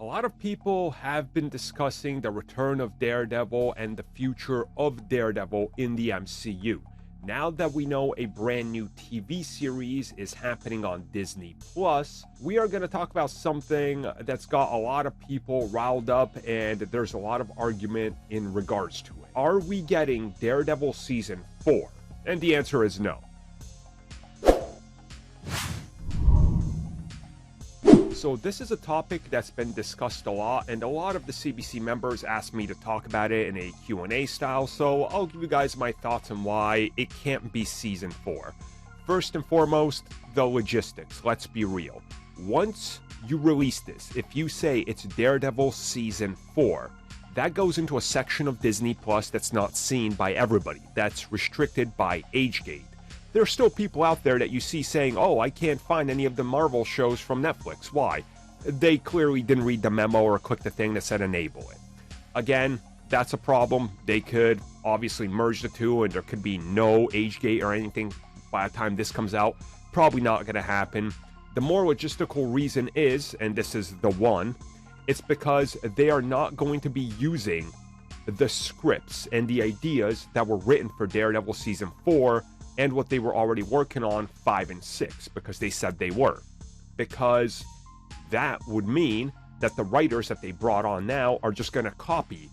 lot of people have been discussing the return of Daredevil and the future of Daredevil in the MCU. Now that we know a brand new TV series is happening on Disney Plus, we are going to talk about something that's got a lot of people riled up, and there's a lot of argument in regards to it. Are we getting Daredevil Season 4? And the answer is no. So this is a topic that's been discussed a lot, and a lot of the CBC members asked me to talk about it in a Q&A style, so I'll give you guys my thoughts on why it can't be Season 4. First and foremost, the logistics. Let's be real. Once you release this, if you say it's Daredevil Season 4, that goes into a section of Disney Plus that's not seen by everybody. That's restricted by age gate. There are still people out there that you see saying, oh, I can't find any of the Marvel shows from Netflix. Why? They clearly didn't read the memo or click the thing that said enable it. Again, that's a problem. They could obviously merge the two and there could be no age gate or anything by the time this comes out. Probably not going to happen. The more logistical reason is, and this is the one, it's because they are not going to be using the scripts and the ideas that were written for Daredevil Season 4 and what they were already working on 5 and 6, because they said they were. Because that would mean that the writers that they brought on now are just going to copy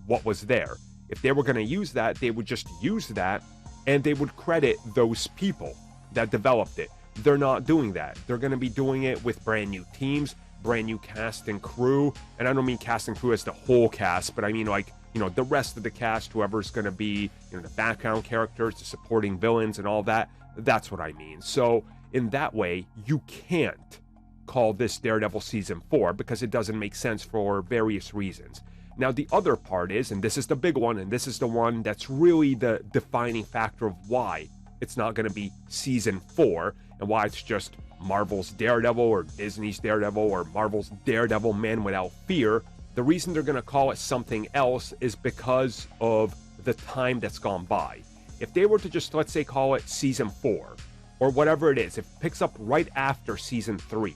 what was there. If they were going to use that, they would just use that, and they would credit those people that developed it. They're not doing that. They're going to be doing it with brand new teams, brand new cast and crew, and I don't mean cast and crew as the whole cast, but I mean like, the rest of the cast, whoever's going to be, the background characters, the supporting villains and all that. That's what I mean. So in that way, you can't call this Daredevil Season 4 because it doesn't make sense for various reasons. Now, the other part is, and this is the big one, and this is the one that's really the defining factor of why it's not going to be Season 4 and why it's just Marvel's Daredevil or Disney's Daredevil or Marvel's Daredevil Man Without Fear. The reason they're going to call it something else is because of the time that's gone by. If they were to just, let's say, call it Season 4, or whatever it is, if it picks up right after Season 3,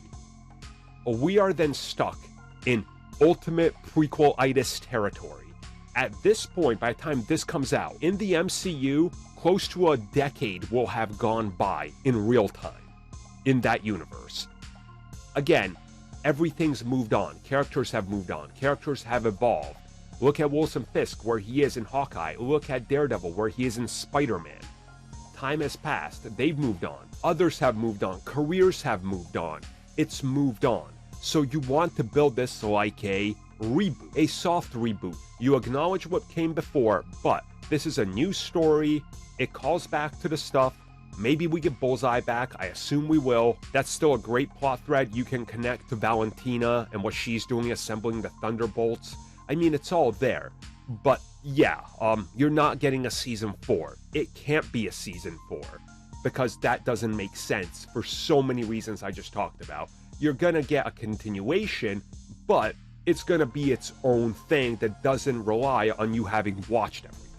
we are then stuck in ultimate prequel-itis territory. At this point, by the time this comes out, in the MCU, close to a decade will have gone by in real time in that universe. Again, everything's moved on. Characters have moved on. Characters have evolved. Look at Wilson Fisk, where he is in Hawkeye. Look at Daredevil, where he is in Spider-Man. Time has passed. They've moved on. Others have moved on. Careers have moved on. It's moved on. So you want to build this like a reboot, a soft reboot. You acknowledge what came before, but this is a new story. It calls back to the stuff. Maybe we get Bullseye back. I assume we will. That's still a great plot thread. You can connect to Valentina and what she's doing assembling the Thunderbolts. I mean, it's all there. But yeah, you're not getting a Season 4. It can't be a Season 4 because that doesn't make sense for so many reasons I just talked about. You're going to get a continuation, but it's going to be its own thing that doesn't rely on you having watched everything.